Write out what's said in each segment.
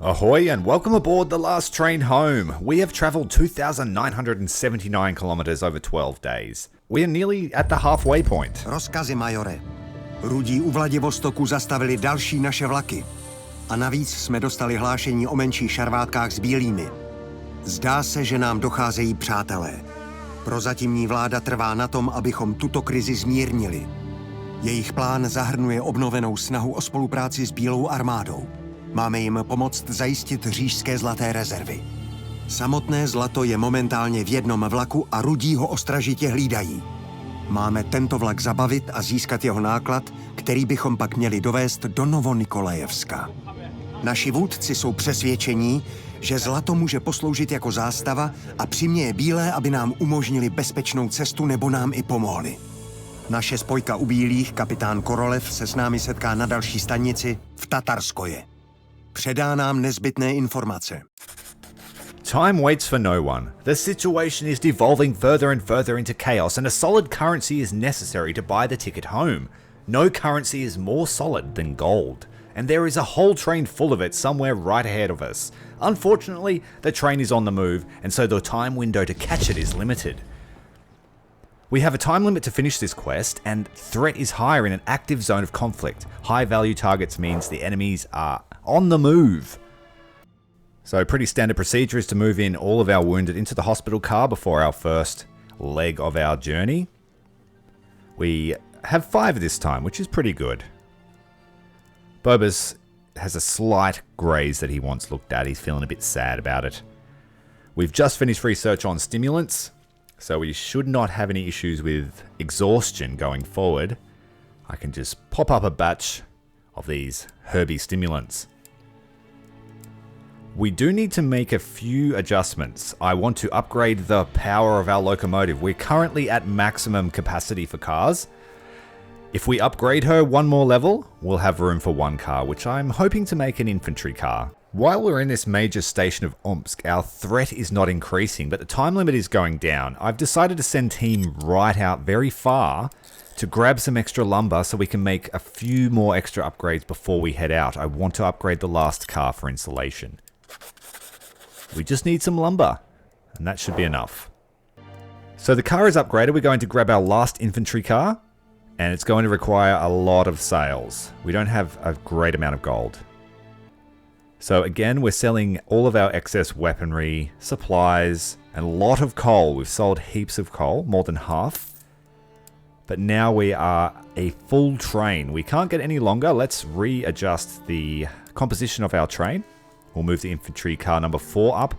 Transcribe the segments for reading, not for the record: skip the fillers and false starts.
Ahoy and welcome aboard the last train home. We have travelled 2,979 kilometers over 12 days. We are nearly at the halfway point. Rozkazy, majore. Rudí u Vladivostoku zastavili další naše vlaky. A navíc jsme dostali hlášení o menších šarvátkách s bílými. Zdá se, že nám docházejí přátelé. Prozatímní vláda trvá na tom, abychom tuto krizi zmírnili. Jejich plán zahrnuje obnovenou snahu o spolupráci s Bílou armádou. Máme jim pomoct zajistit říšské zlaté rezervy. Samotné zlato je momentálně v jednom vlaku a Rudí ho ostražitě hlídají. Máme tento vlak zabavit a získat jeho náklad, který bychom pak měli dovést do Novonikolajevska. Naši vůdci jsou přesvědčení, že zlato může posloužit jako zástava a přiměje bílé, aby nám umožnili bezpečnou cestu nebo nám i pomohli. Naše spojka u bílých, kapitán Korolev, se s námi setká na další stanici v Tatarskoje. Předá nám nezbytné informace. Time waits for no one. The situation is devolving further and further into chaos and a solid currency is necessary to buy the ticket home. No currency is more solid than gold. And there is a whole train full of it somewhere right ahead of us. Unfortunately, the train is on the move and so the time window to catch it is limited. We have a time limit to finish this quest, and threat is higher in an active zone of conflict. High value targets means the enemies are on the move. So pretty standard procedure is to move in all of our wounded into the hospital car before our first leg of our journey. We have 5 this time, which is pretty good. Bobas has a slight graze that he wants looked at. He's feeling a bit sad about it. We've just finished research on stimulants, so we should not have any issues with exhaustion going forward. I can just pop up a batch of these herby stimulants. We do need to make a few adjustments. I want to upgrade the power of our locomotive. We're currently at maximum capacity for cars. If we upgrade her one more level, we'll have room for 1 car, which I'm hoping to make an infantry car. While we're in this major station of OMSK, our threat is not increasing, but the time limit is going down. I've decided to send team right out very far to grab some extra lumber so we can make a few more extra upgrades before we head out. I want to upgrade the last car for installation. We just need some lumber, and that should be enough. So the car is upgraded. We're going to grab our last infantry car, and it's going to require a lot of sales. We don't have a great amount of gold. So again, we're selling all of our excess weaponry, supplies, and a lot of coal. We've sold heaps of coal, more than half. But now we are a full train. We can't get any longer. Let's readjust the composition of our train. We'll move the infantry car number 4 up.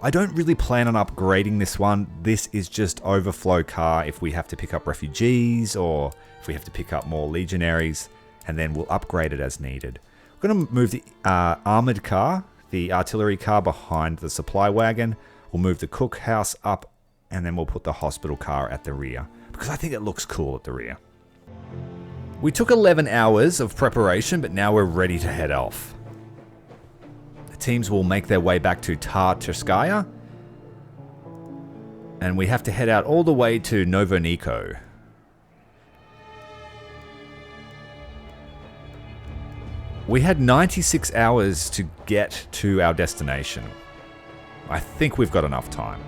I don't really plan on upgrading this one. This is just overflow car if we have to pick up refugees or if we have to pick up more legionaries, and then we'll upgrade it as needed. We're going to move the armoured car, the artillery car behind the supply wagon. We'll move the cookhouse up, and then we'll put the hospital car at the rear, because I think it looks cool at the rear. We took 11 hours of preparation, but now we're ready to head off. The teams will make their way back to Tartarskaya, and we have to head out all the way to Novoniko. We had 96 hours to get to our destination. I think we've got enough time.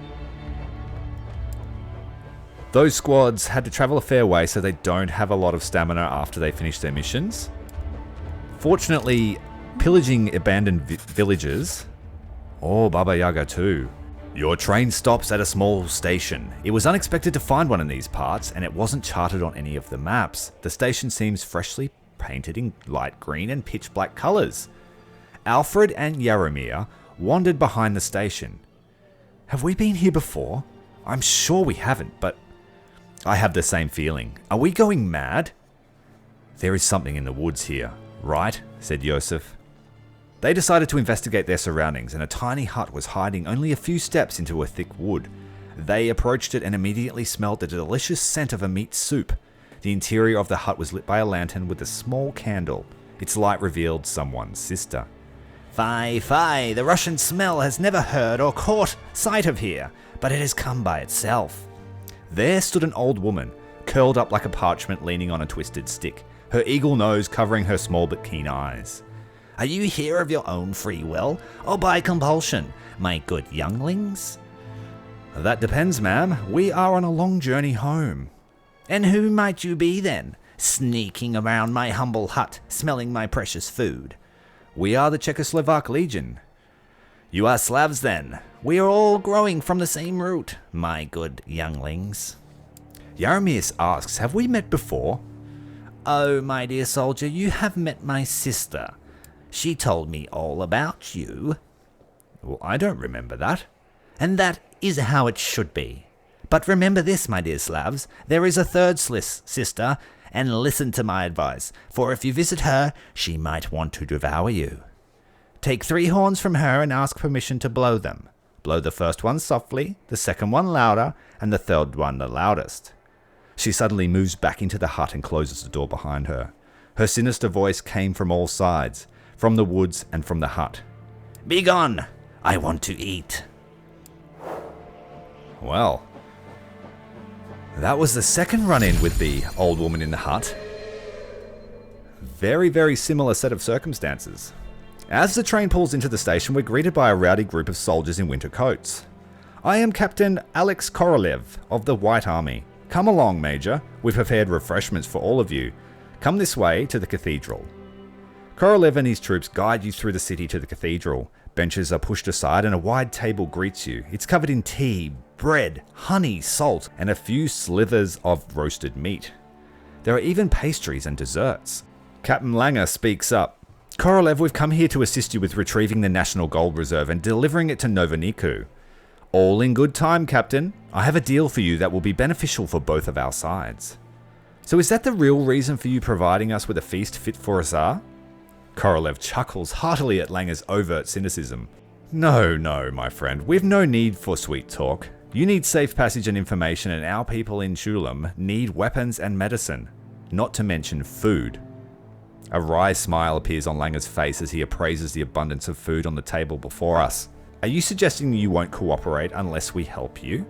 Those squads had to travel a fair way, so they don't have a lot of stamina after they finish their missions. Fortunately, pillaging abandoned villages... Oh, Baba Yaga too. Your train stops at a small station. It was unexpected to find one in these parts, and it wasn't charted on any of the maps. The station seems freshly painted in light green and pitch black colours. Alfred and Jaromir wandered behind the station. Have we been here before? I'm sure we haven't, but I have the same feeling. Are we going mad? There is something in the woods here, right? Said Joseph. They decided to investigate their surroundings, and a tiny hut was hiding only a few steps into a thick wood. They approached it and immediately smelled the delicious scent of a meat soup. The interior of the hut was lit by a lantern with a small candle. Its light revealed someone's sister. Fie, fie, the Russian smell has never heard or caught sight of here, but it has come by itself. There stood an old woman, curled up like a parchment leaning on a twisted stick, her eagle nose covering her small but keen eyes. Are you here of your own free will, or by compulsion, my good younglings? That depends, ma'am. We are on a long journey home. And who might you be then, sneaking around my humble hut, smelling my precious food? We are the Czechoslovak Legion. You are Slavs then. We are all growing from the same root, my good younglings. Yaromir asks, have we met before? Oh, my dear soldier, you have met my sister. She told me all about you. Well, I don't remember that. And that is how it should be. But remember this, my dear Slavs, there is a third sister, and listen to my advice, for if you visit her, she might want to devour you. Take 3 horns from her and ask permission to blow them. Blow the first one softly, the second one louder, and the third one the loudest. She suddenly moves back into the hut and closes the door behind her. Her sinister voice came from all sides, from the woods and from the hut. Begone! I want to eat. Well, that was the second run-in with the old woman in the hut. Very, very similar set of circumstances. As the train pulls into the station, we're greeted by a rowdy group of soldiers in winter coats. I am Captain Alex Korolev of the White Army. Come along, Major. We've prepared refreshments for all of you. Come this way to the cathedral. Korolev and his troops guide you through the city to the cathedral. Benches are pushed aside and a wide table greets you. It's covered in tea, bread, honey, salt, and a few slivers of roasted meat. There are even pastries and desserts. Captain Langer speaks up. Korolev, we've come here to assist you with retrieving the National Gold Reserve and delivering it to Novoniku. All in good time, Captain. I have a deal for you that will be beneficial for both of our sides. So is that the real reason for you providing us with a feast fit for a Tsar? Korolev chuckles heartily at Langer's overt cynicism. No, my friend. We've no need for sweet talk. You need safe passage and information, and our people in Shulam need weapons and medicine, not to mention food. A wry smile appears on Langer's face as he appraises the abundance of food on the table before us. Are you suggesting you won't cooperate unless we help you?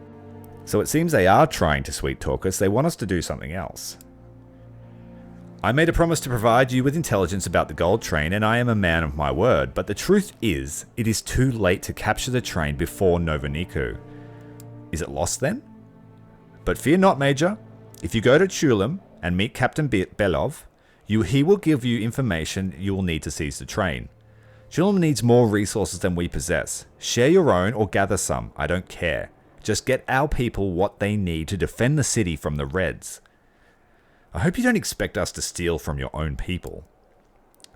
So it seems they are trying to sweet talk us. They want us to do something else. I made a promise to provide you with intelligence about the gold train, and I am a man of my word, but the truth is, it is too late to capture the train before Novoniku. Is it lost then? But fear not, Major. If you go to Chulam and meet Captain Belov, he will give you information you will need to seize the train. Chulam needs more resources than we possess. Share your own or gather some, I don't care. Just get our people what they need to defend the city from the Reds. I hope you don't expect us to steal from your own people.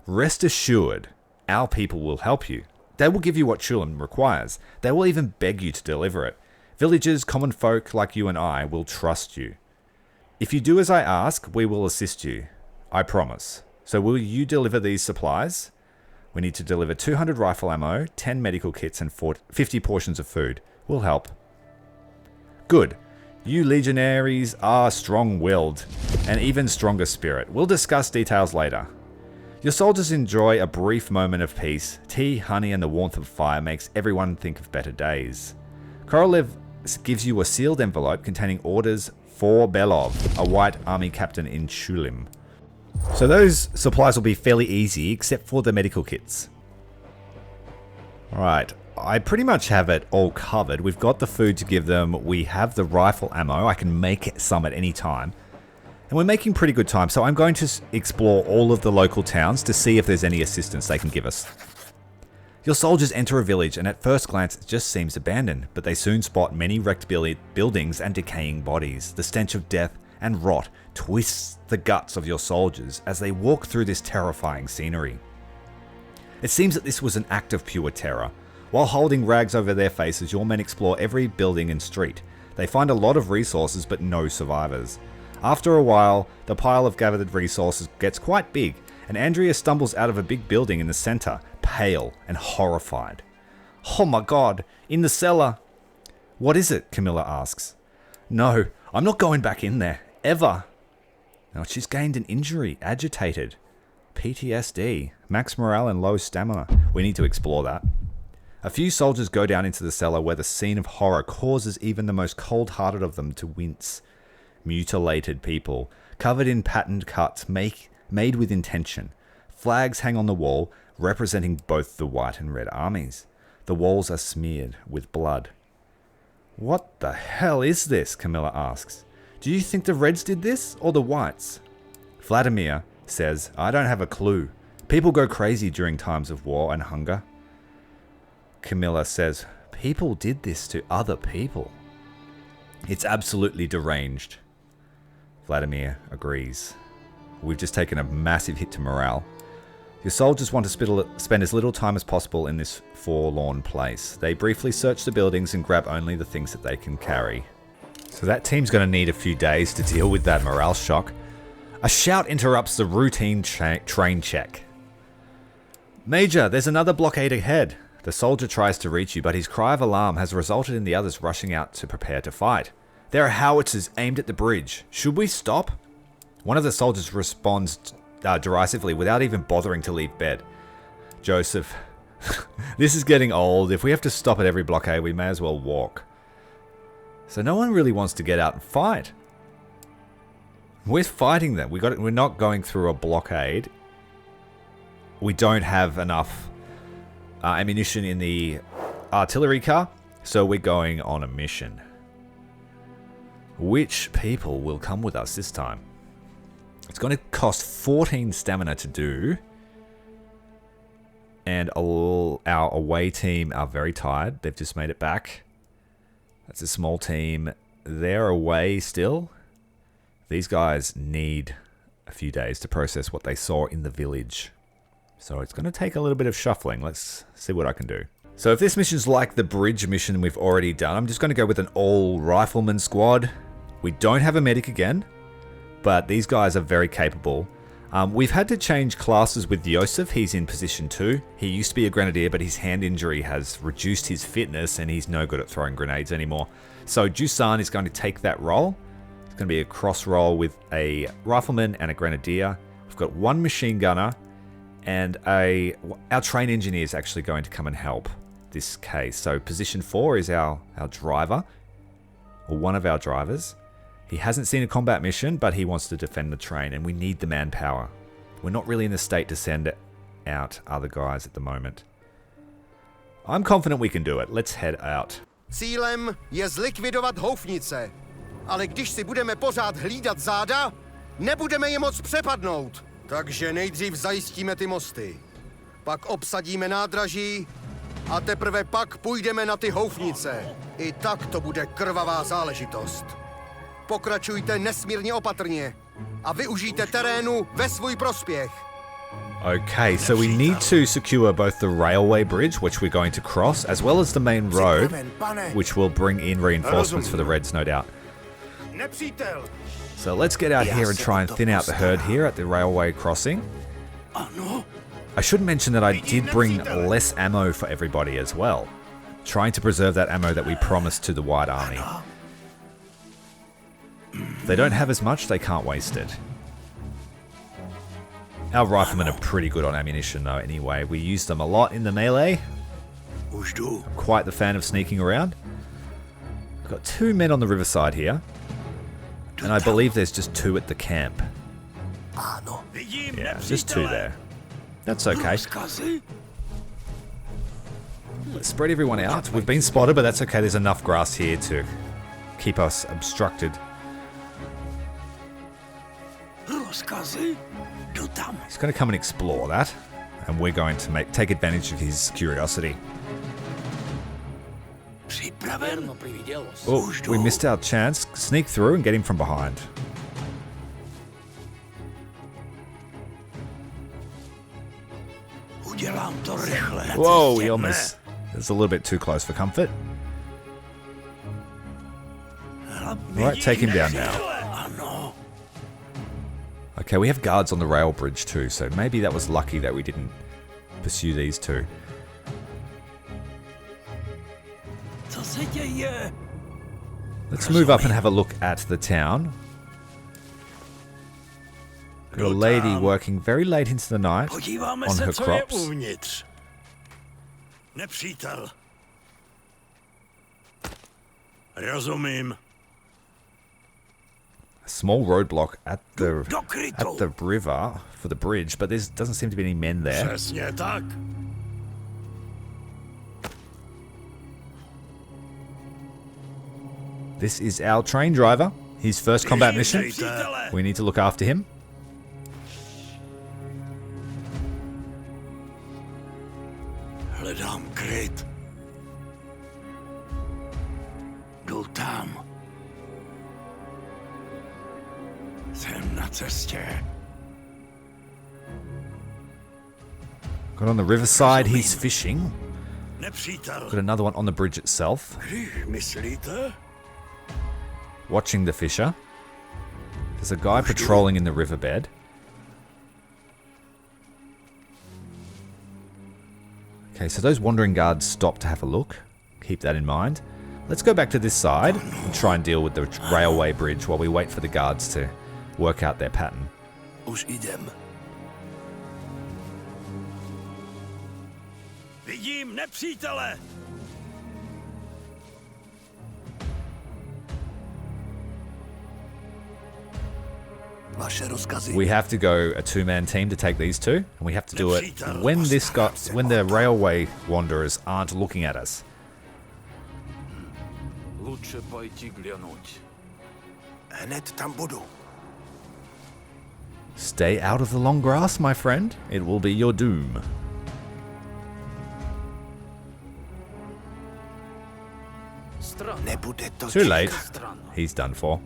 Rest assured, our people will help you. They will give you what Chulam requires. They will even beg you to deliver it. Villagers, common folk like you and I will trust you. If you do as I ask, we will assist you. I promise. So will you deliver these supplies? We need to deliver 200 rifle ammo, 10 medical kits, and 50 portions of food. We'll help. Good. You legionaries are strong-willed, and even stronger spirit. We'll discuss details later. Your soldiers enjoy a brief moment of peace. Tea, honey, and the warmth of fire makes everyone think of better days. Korolev gives you a sealed envelope containing orders for Belov, a white army captain in Shulim. So those supplies will be fairly easy, except for the medical kits. Alright, I pretty much have it all covered. We've got the food to give them, we have the rifle ammo, I can make some at any time. And we're making pretty good time, so I'm going to explore all of the local towns to see if there's any assistance they can give us. Your soldiers enter a village, and at first glance it just seems abandoned, but they soon spot many wrecked buildings and decaying bodies. The stench of death and rot twists the guts of your soldiers as they walk through this terrifying scenery. It seems that this was an act of pure terror. While holding rags over their faces, your men explore every building and street. They find a lot of resources but no survivors. After a while, the pile of gathered resources gets quite big, and Andrea stumbles out of a big building in the center, pale and horrified. Oh my god, in the cellar! What is it? Camilla asks. No, I'm not going back in there. Ever. Now she's gained an injury, agitated. PTSD, max morale and low stamina. We need to explore that. A few soldiers go down into the cellar where the scene of horror causes even the most cold-hearted of them to wince. Mutilated people, covered in patterned cuts made with intention. Flags hang on the wall, representing both the white and red armies. The walls are smeared with blood. What the hell is this? Camilla asks. Do you think the Reds did this, or the Whites? Vladimir says, I don't have a clue. People go crazy during times of war and hunger. Camilla says, people did this to other people. It's absolutely deranged. Vladimir agrees. We've just taken a massive hit to morale. Your soldiers want to spend as little time as possible in this forlorn place. They briefly search the buildings and grab only the things that they can carry. So that team's going to need a few days to deal with that morale shock. A shout interrupts the routine train check. Major, there's another blockade ahead. The soldier tries to reach you, but his cry of alarm has resulted in the others rushing out to prepare to fight. There are howitzers aimed at the bridge. Should we stop? One of the soldiers responds derisively without even bothering to leave bed. Joseph, this is getting old. If we have to stop at every blockade, we may as well walk. So no one really wants to get out and fight. We're fighting them. We're not going through a blockade. We don't have enough ammunition in the artillery car, so we're going on a mission. Which people will come with us this time? It's going to cost 14 stamina to do. And all our away team are very tired. They've just made it back. That's a small team. They're away still. These guys need a few days to process what they saw in the village. So it's going to take a little bit of shuffling. Let's see what I can do. So if this mission's like the bridge mission we've already done, I'm just going to go with an all rifleman squad. We don't have a medic again, but these guys are very capable. We've had to change classes with Josef. He's in position 2. He used to be a grenadier, but his hand injury has reduced his fitness and he's no good at throwing grenades anymore. So Dusan is going to take that role. It's going to be a cross role with a rifleman and a grenadier. We've got one machine gunner, and our train engineer is actually going to come and help this case. So position 4 is our driver, or one of our drivers. He hasn't seen a combat mission, but he wants to defend the train, and we need the manpower. We're not really in the state to send out other guys at the moment. I'm confident we can do it. Let's head out. Cílem je zlikvidovat houfnice, ale když si budeme pořád hlídat záda, nebudeme je moc přepadnout. Takže nejdřív zajistíme ty mosty. Pak obsadíme nádraží a teprve pak půjdeme na ty houfnice. I tak to bude krvavá záležitost. Pokračujte nesmírně opatrně a využijte terénu ve svůj prospěch. Okay, so we need to secure both the railway bridge, which we're going to cross, as well as the main road, which will bring in reinforcements for the Reds, no doubt. So let's get out here and try and thin out the herd here at the railway crossing. I should mention that I did bring less ammo for everybody as well, trying to preserve that ammo that we promised to the White Army. If they don't have as much, they can't waste it. Our riflemen are pretty good on ammunition though anyway. We use them a lot in the melee. I'm quite the fan of sneaking around. We've got 2 men on the riverside here. And I believe there's just 2 at the camp. Yeah, just 2 there. That's okay. Let's spread everyone out. We've been spotted, but that's okay. There's enough grass here to keep us obstructed. He's going to come and explore that, and we're going to take advantage of his curiosity. Oh, we missed our chance. Sneak through and get him from behind. Whoa, we almost... It's a little bit too close for comfort. Alright, take him down now. Okay, we have guards on the rail bridge too, so maybe that was lucky that we didn't pursue these 2. Let's move up and have a look at the town. Got a lady working very late into the night on her crops. small roadblock at the river for the bridge, but there doesn't seem to be any men there. Přesně tak. This is our train driver. His first combat mission. We need to look after him. Hledám kryt. Jdu tam. Jsem na cestě. Got on the riverside, he's fishing. Nepřítel. Got another one on the bridge itself. Myslíte? Watching the fisher. There's a guy patrolling in the riverbed. Okay, so those wandering guards stopped to have a look. Keep that in mind. Let's go back to this side and try and deal with the railway bridge while we wait for the guards to work out their pattern. Už idem. Vidím nepřítele. Vaše rozkazy. We have to go a two-man team to take these two, and we have to do it when the railway wanderers aren't looking at us. Лучше пойти глянуть. Hned tam budu. Stay out of the long grass, my friend. It will be your doom. Nebude to Too late. He's done for.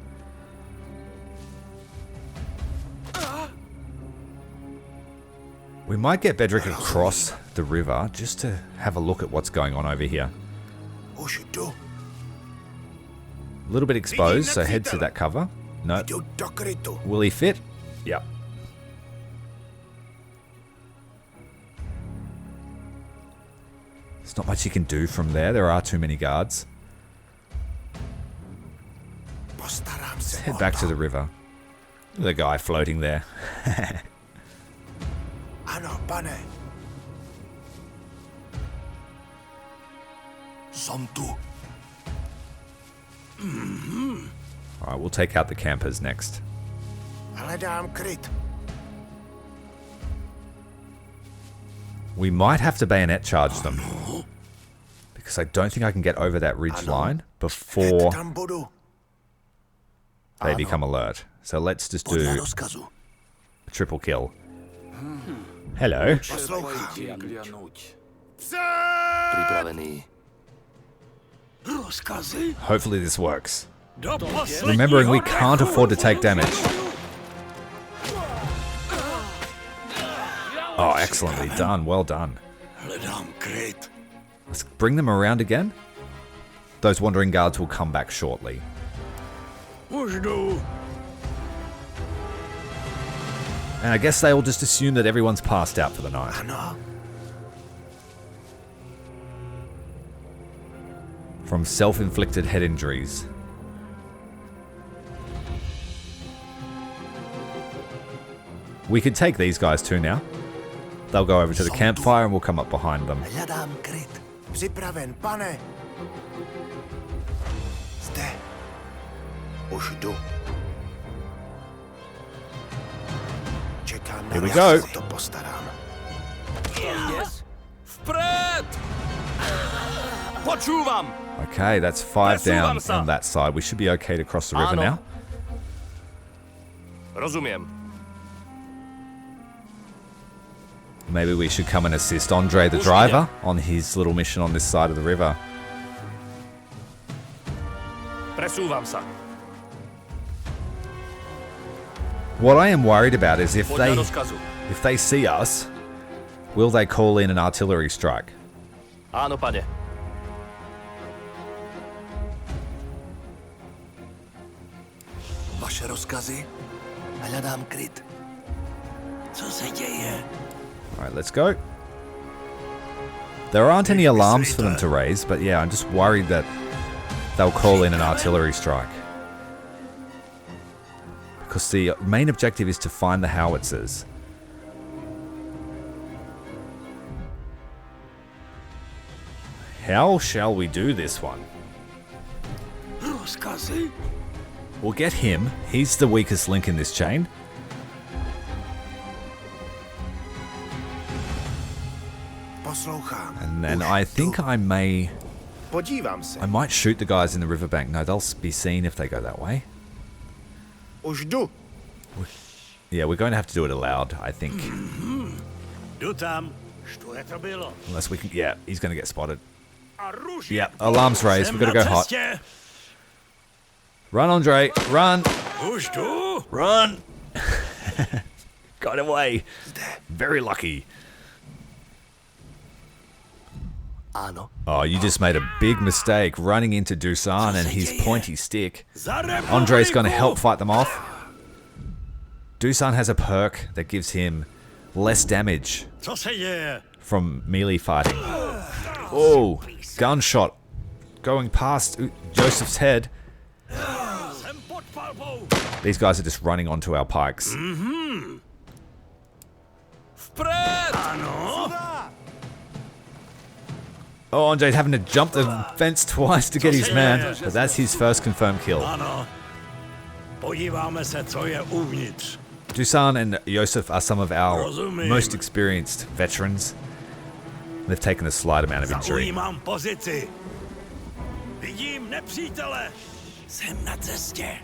We might get Bedrick across the river just to have a look at what's going on over here. Už jdu. A little bit exposed, so head to that cover. No. Jdu do krytu. Will he fit? Yep. There's not much you can do from there. There are too many guards. Postarám Let's se head o back to. to the river. The guy floating there. Ano, pane. Som tu. Alright, we'll take out the campers next. Hledám kryt. We might have to bayonet charge them. Because I don't think I can get over that ridge line before Hned tam budu. they become alert. So let's just Podle do rozkazu. a triple kill. Hello. Poslouchám. Připravený. Rozkazy? Hopefully this works. Do posledního Remembering we dechu. can't afford to take damage. Oh, excellently done. Well done. Hledám kryt. Let's bring them around again. Those wandering guards will come back shortly. Už jdu. And I guess they will just assume that everyone's passed out for the night. Ano. From self-inflicted head injuries. We could take these guys too now. They'll go over to the campfire and we'll come up behind them. Hledám kryt. Připraven, pane. Zde. Už jdu. Čekám na Here we vás, go. to postarám. Vpred! Počúvam! Okay, that's 5 down on that side. We should be okay to cross the river Ano. now. Rozumiem. Maybe we should come and assist Andre the driver on his little mission on this side of the river. Presúvam sa. What I am worried about is if Podľa rozkazu. they see us, will they call in an artillery strike? Áno, pane. Vaše rozkazy? Hledám kryt. Co se děje? Alright, let's go. There aren't any alarms for them to raise, but yeah, I'm just worried that they'll call in an artillery strike. Because the main objective is to find the howitzers. How shall we do this one? Rozkazy? We'll get him. He's the weakest link in this chain. Poslouchám. And then I think I might shoot the guys in the riverbank. No, they'll be seen if they go that way. Už jdu. Yeah, we're going to have to do it aloud, I think. Jdu tam. Što je to bylo? Unless we can... Yeah, he's going to get spotted. Yeah, alarm's raised. We've got to go hot. Run, Andre. Run. Už jdu. Run. Got away. Very lucky. Ano. Oh, you just made a big mistake running into Dusan and his pointy stick. Andre's going to help fight them off. Dusan has a perk that gives him less damage Co se děje? from melee fighting. Oh, gunshot going past Joseph's head. Jsem pod palbou. These guys are just running onto our pikes. Vpred! Ano. Oh, Andre's having to jump the fence twice to get his man, but that's his first confirmed kill. Ano. Podíváme se, co je uvnitř. Dusan and Joseph are some of our most experienced veterans. They've taken a slight amount of injury. Zaujímám pozici. Vidím nepřítele. Jsem na cestě.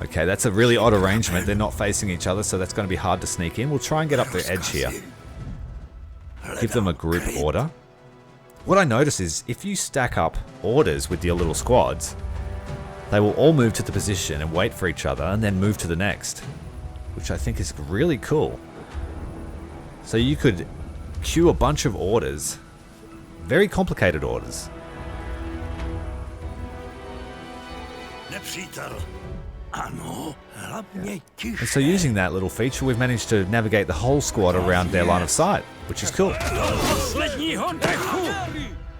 Okay, that's a really odd arrangement. They're not facing each other, so that's going to be hard to sneak in. We'll try and get up the edge here. Give them a group order. What I notice is if you stack up orders with your little squads, they will all move to the position and wait for each other and then move to the next, which I think is really cool. So you could queue a bunch of orders, very complicated orders. Nepřítel. Ano, hlavně tiše. And so using that little feature, we've managed to navigate the whole squad around their line of sight, which is cool. Posledního dechu.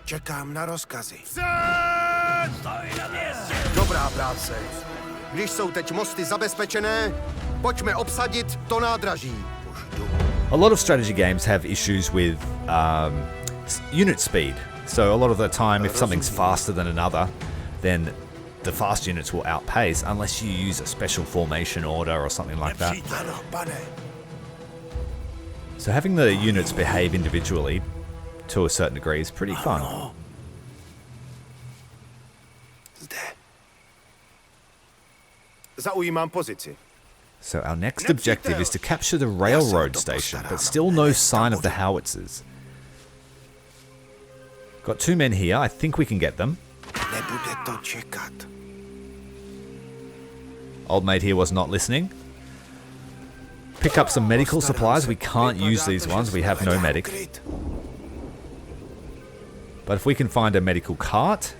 Čekám na rozkazy. Stoj na městě. Dobrá práce. Když jsou teď mosty zabezpečené, pojďme obsadit to nádraží. Už jdu. A lot of strategy games have issues with unit speed. So a lot of the time, if something's faster than another, then the fast units will outpace unless you use a special formation order or something like that. Ano, pane. So having the units behave individually to a certain degree is pretty fun. Zde. Zaujímám pozici. So our next objective is to capture the railroad station, but still no sign of the howitzers. Got 2 men here. I think we can get them. Nebude to čekat. Old mate here was not listening. Pick up some medical supplies. We can't use these ones. We have no medic. But if we can find a medical cart,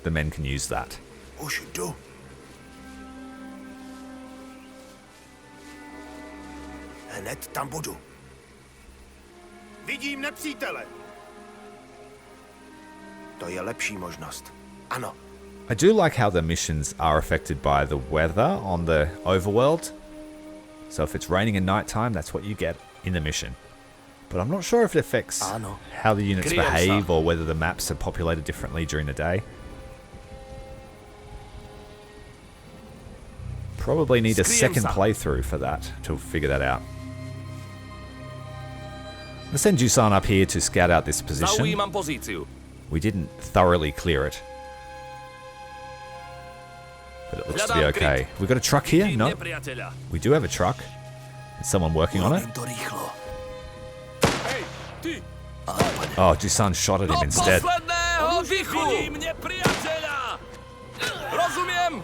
the men can use that. Už jdu. Hned tam budu. Vidím nepřítele. To je lepší možnost. Ano. I do like how the missions are affected by the weather on the overworld. So if it's raining at night time, that's what you get in the mission. But I'm not sure if it affects how the units behave or whether the maps are populated differently during the day. Probably need a second playthrough for that to figure that out. Let's send Dusan up here to scout out this position. Zaujímám pozíciu. We didn't thoroughly clear it, but it looks to be okay. We got a truck here? Vidím No. nepriateľa. We do have a truck. Is someone working on it? Urobím to rychlo. Hej, ty! Oh, Dusan shot at him Do instead. posledného dychu! Vidím nepriateľa! Rozumiem!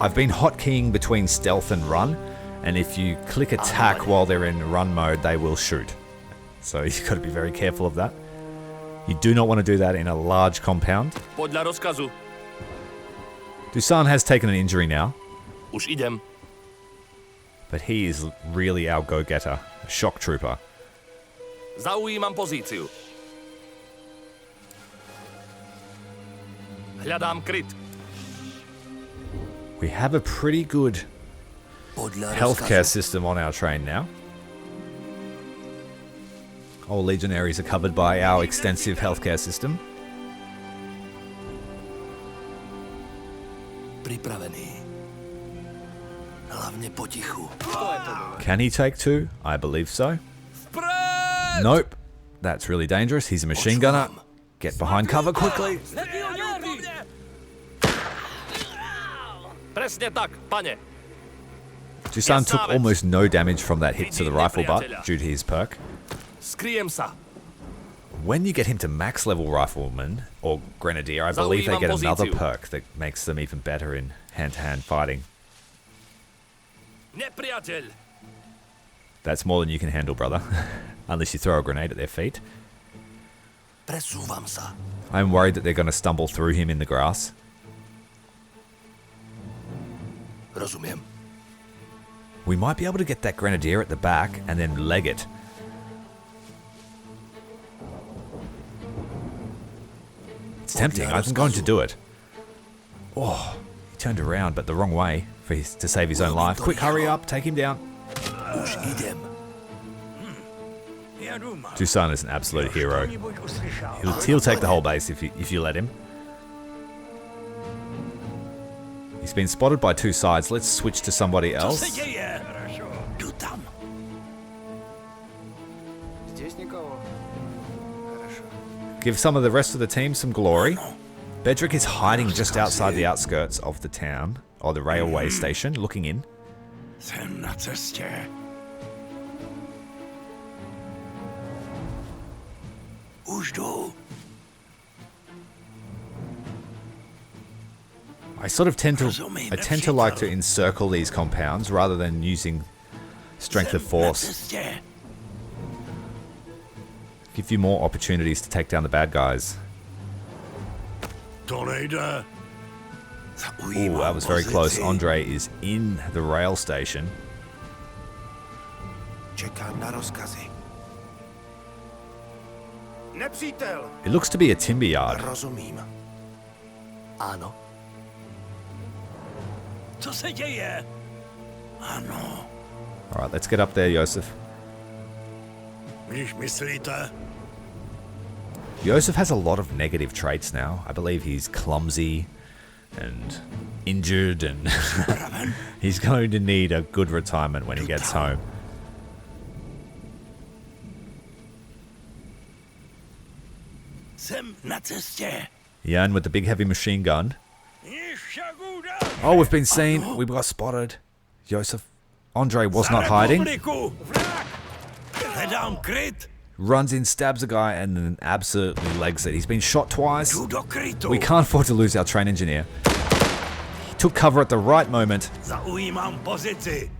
I've been hotkeying between stealth and run, and if you click attack while they're in run mode, they will shoot. So you've got to be very careful of that. You do not want to do that in a large compound. Podľa rozkazu. Dusan has taken an injury now, Už idem. but he is really our go-getter, a shock trooper. Zaujímam pozíciu. Hľadám kryt. We have a pretty good Podľa healthcare rozkazu. system on our train now. All legionaries are covered by our extensive healthcare system. Připravený. Hlavně potichu. Can he take two? I believe so. Vpred! Nope. That's really dangerous. He's a machine gunner. Get behind cover quickly. Presně tak, pane. Dusan took almost no damage from that hit to the rifle butt due to his perk. Skryjem sa. When you get him to max level rifleman or grenadier, I believe they get another perk that makes them even better in hand-to-hand fighting. Nepriateľ. That's more than you can handle, brother. Unless you throw a grenade at their feet. Presúvam sa. I'm worried that they're going to stumble through him in the grass. Rozumiem. We might be able to get that grenadier at the back and then leg it. It's tempting. I'm going to do it. Oh, he turned around, but the wrong way to save his own life. Quick, hurry up. Take him down. Už idem. Dusan is an absolute hero. He'll take the whole base if you let him. He's been spotted by two sides. Let's switch to somebody else. Jdu tam. Give some of the rest of the team some glory. Bedrick is hiding just outside the outskirts of the town, or the railway station, looking in. Jsem na cestě. Už jdu. I sort of tend to like to encircle these compounds rather than using strength of force. Give you more opportunities to take down the bad guys. To nejde. Ooh, that was very close. Andre is in the rail station. Čekám na rozkazy. Nepřítel! It looks to be a timber yard. Rozumím. Ano. Co se děje? Ano. Alright, let's get up there, Josef. Když myslíte? Josef has a lot of negative traits now. I believe he's clumsy and injured, and he's going to need a good retirement when he gets home. Jsem na cestě. Jan with the big heavy machine gun. Oh, we've been seen. We got spotted. Josef. Andre was not hiding. Hledám kryt. Runs in, stabs a guy, and then absolutely legs it. He's been shot twice. Jdu do krytu. We can't afford to lose our train engineer. He took cover at the right moment. Zaujímám pozici.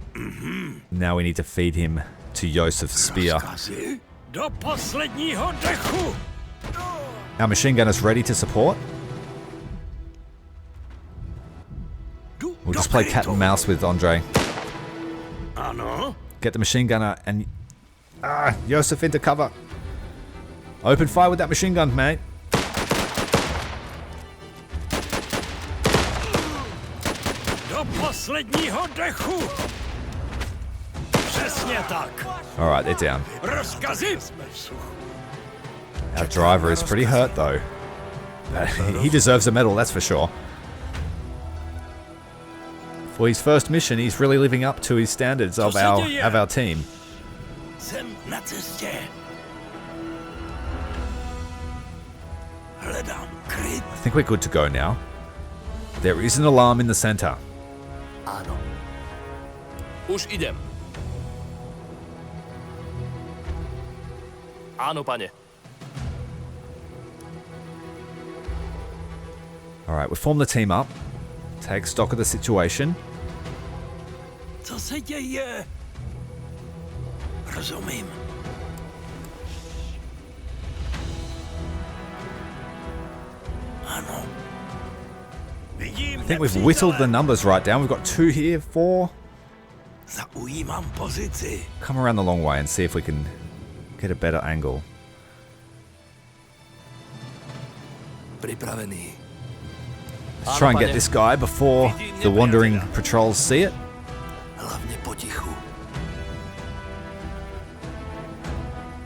Now we need to feed him to Josef's spear. Rozkazy? Do posledního dechu. Our machine gun is ready to support. We'll just play cat and mouse with Andre. Ano. Get the machine gunner and... Josef into cover. Open fire with that machine gun, mate. Do posledního dechu. Přesně tak. Alright, they're down. Rozkazy? Our driver is pretty hurt, though. He deserves a medal, that's for sure. For his first mission, he's really living up to his standards of our team. Jsem na cestě. Hledám kryt. I think we're good to go now. There is an alarm in the center. Ano. Už idem. Áno, pane. Alright, we've formed the team up. Take stock of the situation. Co se děje? Rozumím. Ano. Vidím I think we've whittled the numbers right down. We've got 2 here, 4. Zaujímám pozici. Come around the long way and see if we can get a better angle. Připravený. Let's try and get this guy before the wandering patrols see it. Hlavně potichu.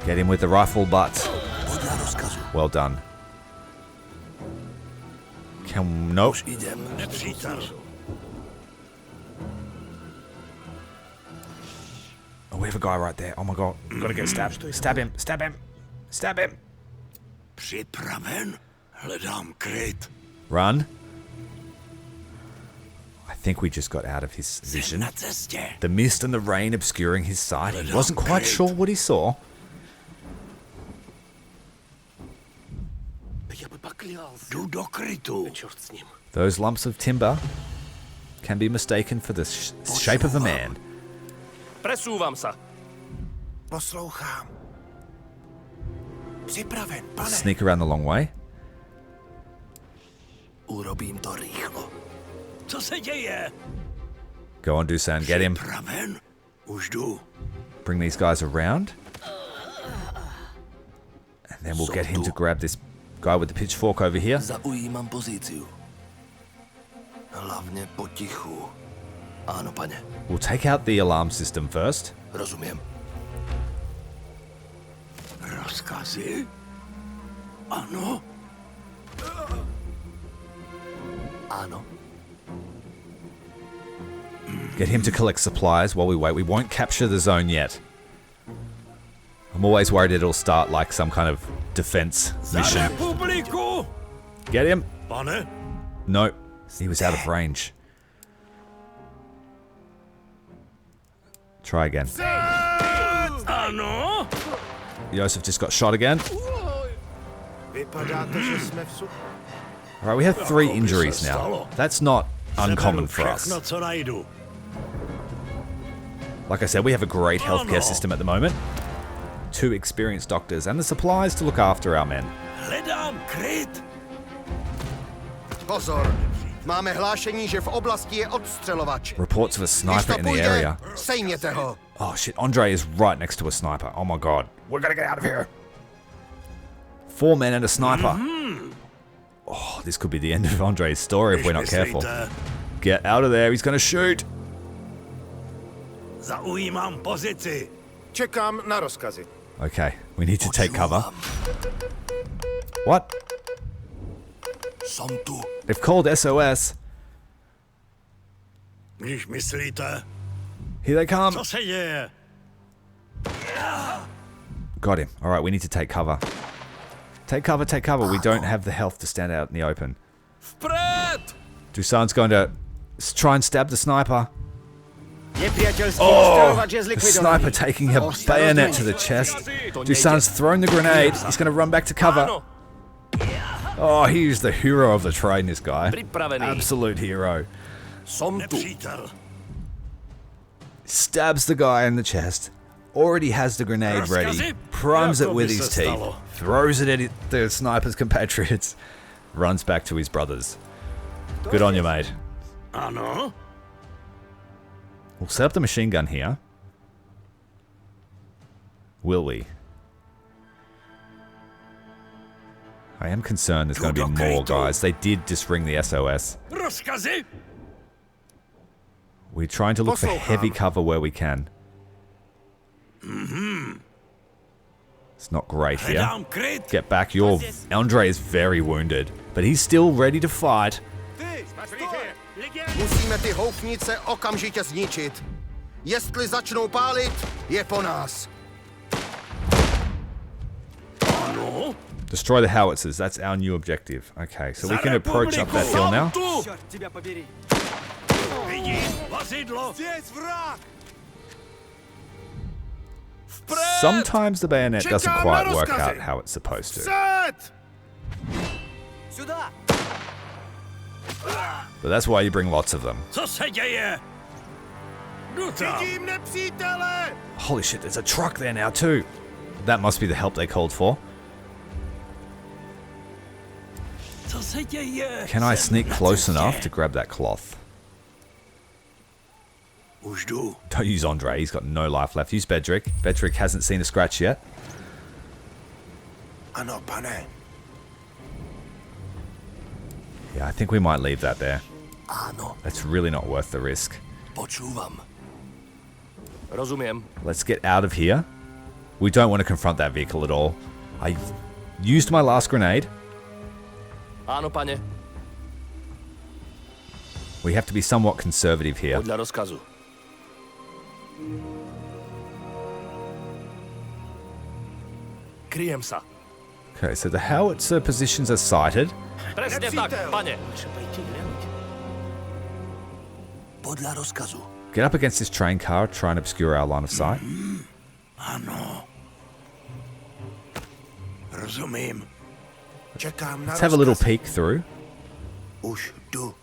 Get him with the rifle butt. Podle rozkazu. Well done. Nope. Už idem. Nepřítel. we have a guy right there. Oh my god. We've got to get stabbed. Stab him. Stab him. Stab him. Připraven? Hledám kryt. Run. I think we just got out of his vision. Na cestě. The mist and the rain obscuring his sight. He wasn't quite sure what he saw. Jdu do krytu. Those lumps of timber can be mistaken for the shape of a man. Presúvam sa. Poslouchám. Připraven, pane. Sneak around the long way. Urobím to rychlo. Co se děje? Go on, Dusan. Get him. Připraven? Už jdu. Bring these guys around. And then we'll get him to grab this guy with the pitchfork over here. Zaujímám pozíciu. Hlavně potichu. Ano, pane. We'll take out the alarm system first. Rozumím. Rozkazy? Ano. Ano. Get him to collect supplies while we wait. We won't capture the zone yet. I'm always worried it'll start like some kind of defense mission. Get him. Pane? No, he was out of range. Try again. Ano. Josef just got shot again. Alright, we have 3 injuries now. That's not uncommon for us. Like I said, we have a great healthcare system at the moment. 2 experienced doctors and the supplies to look after our men. Hledám kryt. Pozor! Máme hlášení, že v oblasti je odstřelovač. Reports of a Když sniper to in the půjde, area. sejměte ho. Oh shit, Andre is right next to a sniper. Oh my god. We're gonna get out of here. 4 men and a sniper. Oh, this could be the end of Andre's story if we're not careful. Get out of there, he's gonna shoot. Zaujímám pozici. Čekám na rozkazy. Okay, we need to take cover. What? Som tu. They've called SOS. Když myslíte, Here they come. co se děje? Got him. Alright, we need to take cover. Take cover, take cover. We don't have the health to stand out in the open. Vpred! Dusan's going to try and stab the sniper. Oh, The sniper taking a bayonet to the chest. Dusan's thrown the grenade. He's going to run back to cover. Áno. Oh, he's the hero of the train, this guy. Pripravený. Absolute hero. Som tu. Nepřítel. Stabs the guy in the chest. Already has the grenade ready. Primes it with his teeth. Throws it at the sniper's compatriots. Runs back to his brothers. Good on you, mate. Ano. We'll set up the machine gun here. Will we? I am concerned there's going to be more guys. They did just ring the SOS. Rozkazy? We're trying to look for heavy cover where we can. It's not great here. Hledám kryt. Get back. Andre is very wounded, but he's still ready to fight. Musíme ty houfnice okamžitě zničit. Jestli začnou pálit, je po nás. Ano. Destroy the howitzers. That's our new objective. Okay, so we can approach up that hill now. Vidím vozidlo. Sometimes the bayonet doesn't quite work out how it's supposed to. But that's why you bring lots of them. Co se děje? Jdu tam. Vidím nepřítele! Holy shit, there's a truck there now too. That must be the help they called for. Co se děje? Can I sneak close enough to grab that cloth? Už jdu. Don't use Andre, he's got no life left. Use Bedrick. Bedrick hasn't seen a scratch yet. Ano, pane. Yeah, I think we might leave that there. Ano. That's really not worth the risk. Počúvam. Rozumiem. Let's get out of here. We don't want to confront that vehicle at all. I used my last grenade. Áno, pane. We have to be somewhat conservative here. Podľa rozkazu. Kryjem sa. Okay, so the howitzer positions are sighted. Presne tak, pane. Podľa rozkazu. Get up against this train car, try and obscure our line of sight. Áno. Rozumím. Čekám na Let's have a little rozkaz. peek through. Už tu.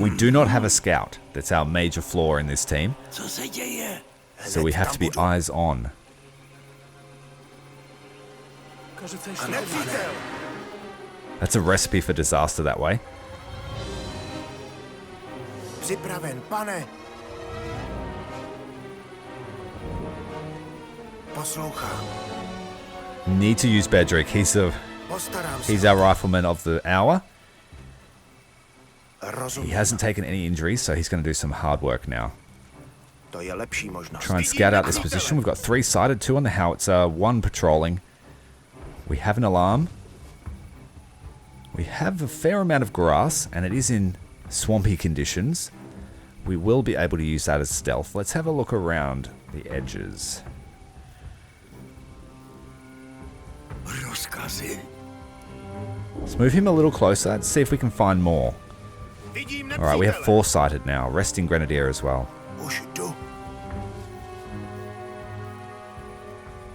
We do not have a scout. That's our major flaw in this team. Co se děje? So we have to be eyes on. A nepřítel. That's a recipe for disaster that way. Připraven, pane. Poslouchám. Need to use Bedrick. Postarám se. He's our rifleman of the hour. He Rozumím. hasn't taken any injuries, so he's going to do some hard work now. To je lepší možnost. Try and scout out this position. We've got 3 sighted, 2 on the howitzer, 1 patrolling. We have an alarm. We have a fair amount of grass, and it is in swampy conditions. We will be able to use that as stealth. Let's have a look around the edges. Rozkazy. Let's move him a little closer. Let's see if we can find more. Alright, we have 4 sighted now. Resting Grenadier as well. Už tu.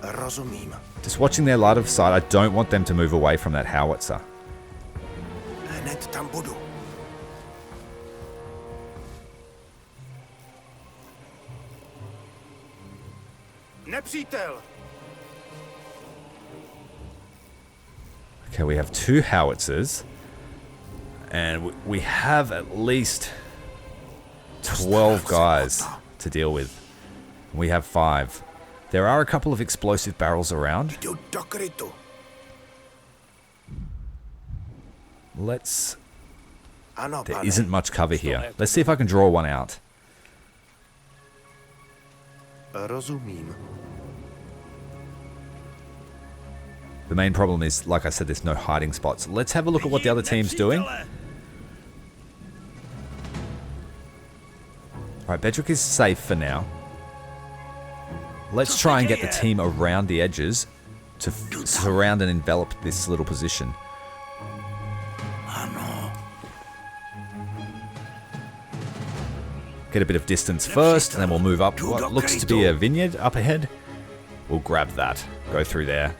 Rozumím. Just watching their line of sight, I don't want them to move away from that howitzer. Hned tam budu. Nepřítel. Okay, we have 2 howitzers. And we have at least 12 guys to deal with. We have 5. There are a couple of explosive barrels around. Jdu do krytu. Let's... Ano, There pane. isn't much cover here. Let's see if I can draw one out. Rozumím. The main problem is, like I said, there's no hiding spots. Let's have a look at what the other team's doing. Alright, Bedrick is safe for now. Let's try and get the team around the edges to surround and envelop this little position. Ano. Get a bit of distance first, and then we'll move up what looks to be a vineyard up ahead. We'll grab that, go through there,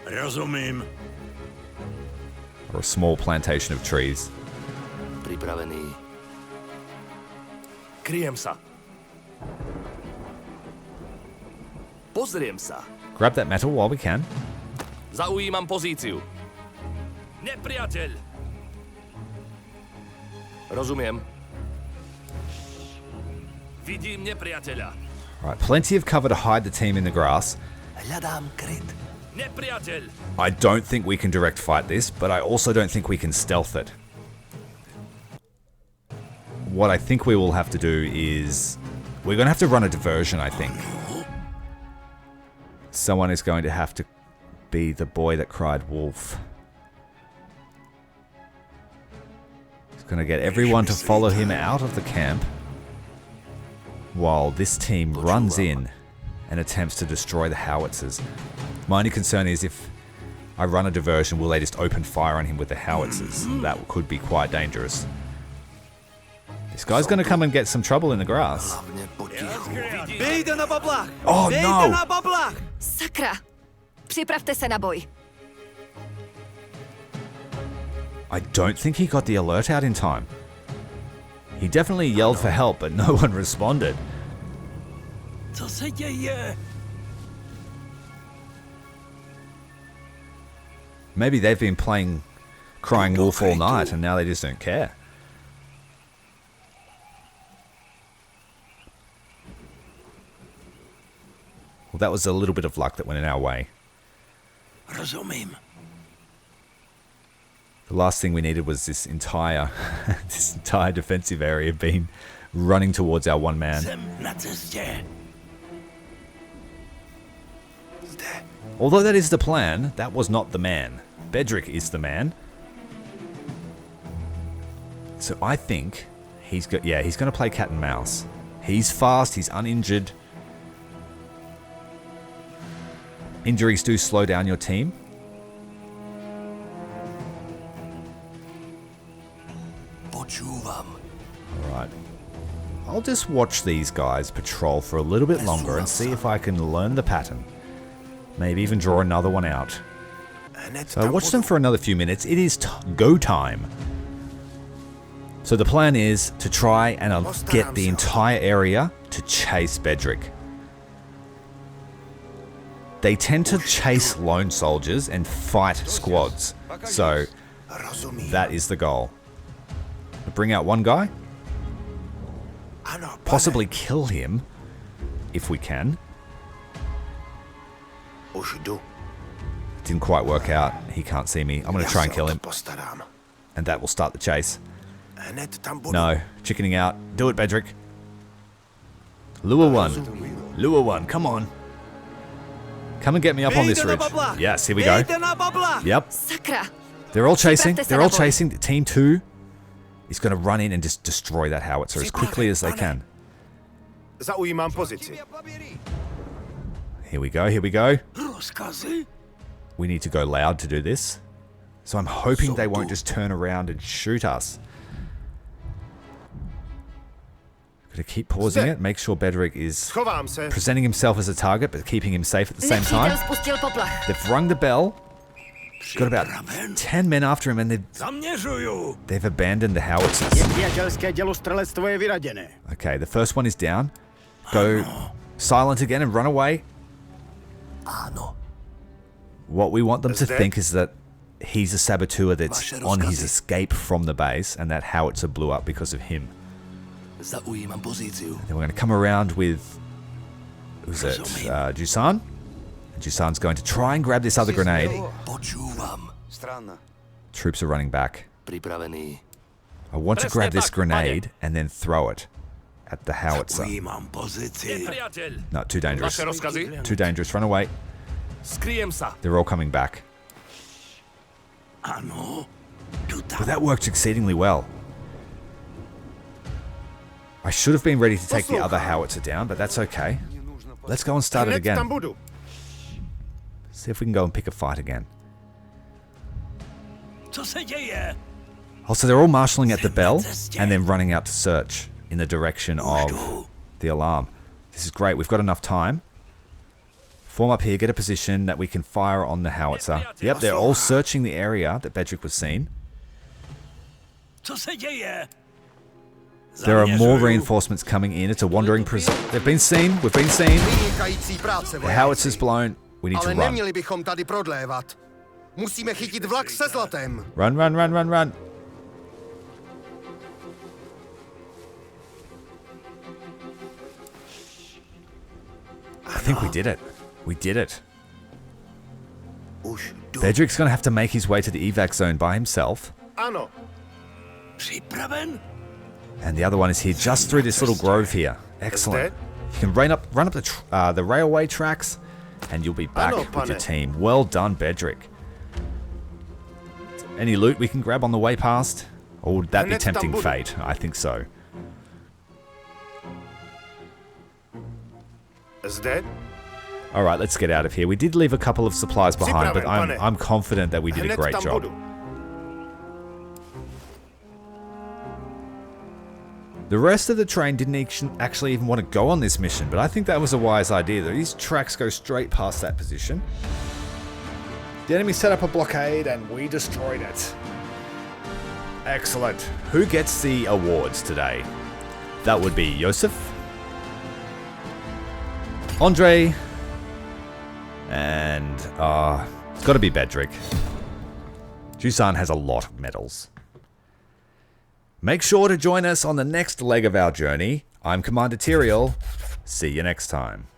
Rozumím. or a small plantation of trees. Pripravený. Kryjem sa. Pozriem sa. Grab that metal while we can. Zaujímam pozíciu. Nepriateľ. Rozumiem. Vidím nepriateľa. Alright, plenty of cover to hide the team in the grass. Hľadám kryt. Nepriateľ. I don't think we can direct fight this, but I also don't think we can stealth it. What I think we will have to do is... We're going to have to run a diversion, I think. Someone is going to have to be the boy that cried wolf. He's going to get everyone to follow him out of the camp, while this team runs in and attempts to destroy the howitzers. My only concern is if I run a diversion, will they just open fire on him with the howitzers? That could be quite dangerous. This guy's going to come and get some trouble in the grass. Hlavně potichu. Bejte na bablách. Oh no! bablách. Sakra! Připravte se na boj. I don't think he got the alert out in time. He definitely yelled for help, but no one responded. Co se děje? Maybe they've been playing Crying Wolf all night and now they just don't care. Well, that was a little bit of luck that went in our way. Rozumím. The last thing we needed was this entire defensive area being running towards our one man. Jsem na cestě. Zde. Although that is the plan, that was not the man. Bedrick is the man. So I think he's going to play cat and mouse. He's fast, he's uninjured. Injuries do slow down your team. Počúvam. Alright. I'll just watch these guys patrol for a little bit longer and see if I can learn the pattern. Maybe even draw another one out. So I watched them for another few minutes. It is go time. So the plan is to try and get the entire area to chase Bedrick. They tend to chase lone soldiers and fight squads. So that is the goal. Bring out one guy. Possibly kill him if we can. Didn't quite work out. He can't see me. I'm going to try and kill him. And that will start the chase. No, chickening out. Do it, Bedrick. Lure one. Lure one, come on. Come and get me up on this ridge. Yes, here we go. Yep. They're all chasing. They're all chasing. Team 2 is going to run in and just destroy that howitzer as quickly as they can. Here we go, here we go. We need to go loud to do this. So I'm hoping they won't just turn around and shoot us. Gotta keep pausing it, make sure Bedrick is presenting himself as a target, but keeping him safe at the same time. They've rung the bell. Got about 10 men after him, and they've abandoned the howitzers. Okay, the first one is down. Go silent again and run away. What we want them to think is that he's a saboteur that's on his escape from the base, and that howitzer blew up because of him. Then we're going to come around with, who's it, Jusan? And Jusan's going to try and grab this other grenade. Troops are running back. I want to grab this grenade and then throw it at the howitzer. No, too dangerous. Too dangerous, run away. They're all coming back. But that worked exceedingly well. I should have been ready to take the other howitzer down, but that's okay. Let's go and start it again. See if we can go and pick a fight again. Oh, so they're all marshalling at the bell and then running out to search in the direction of the alarm. This is great. We've got enough time. Form up here, get a position that we can fire on the howitzer. Yep, they're all searching the area that Bedrick was seen. There are more reinforcements coming in. It's a wandering prison. They've been seen. We've been seen. The howitzer's blown. We need to run. Run, run, run, run, run. I think we did it. We did it. Bedrick's going to have to make his way to the evac zone by himself. And the other one is here, just through this little grove here. Excellent. You can run up the railway tracks, and you'll be back with your team. Well done, Bedrick. Any loot we can grab on the way past? Or would that be tempting fate? I think so. Alright, let's get out of here. We did leave a couple of supplies behind, but I'm confident that we did a great job. The rest of the train didn't actually even want to go on this mission, but I think that was a wise idea. These tracks go straight past that position. The enemy set up a blockade and we destroyed it. Excellent. Who gets the awards today? That would be Josef, Andre, and it's got to be Bedrick. Jusan has a lot of medals. Make sure to join us on the next leg of our journey. I'm Commander Tyrael. See you next time.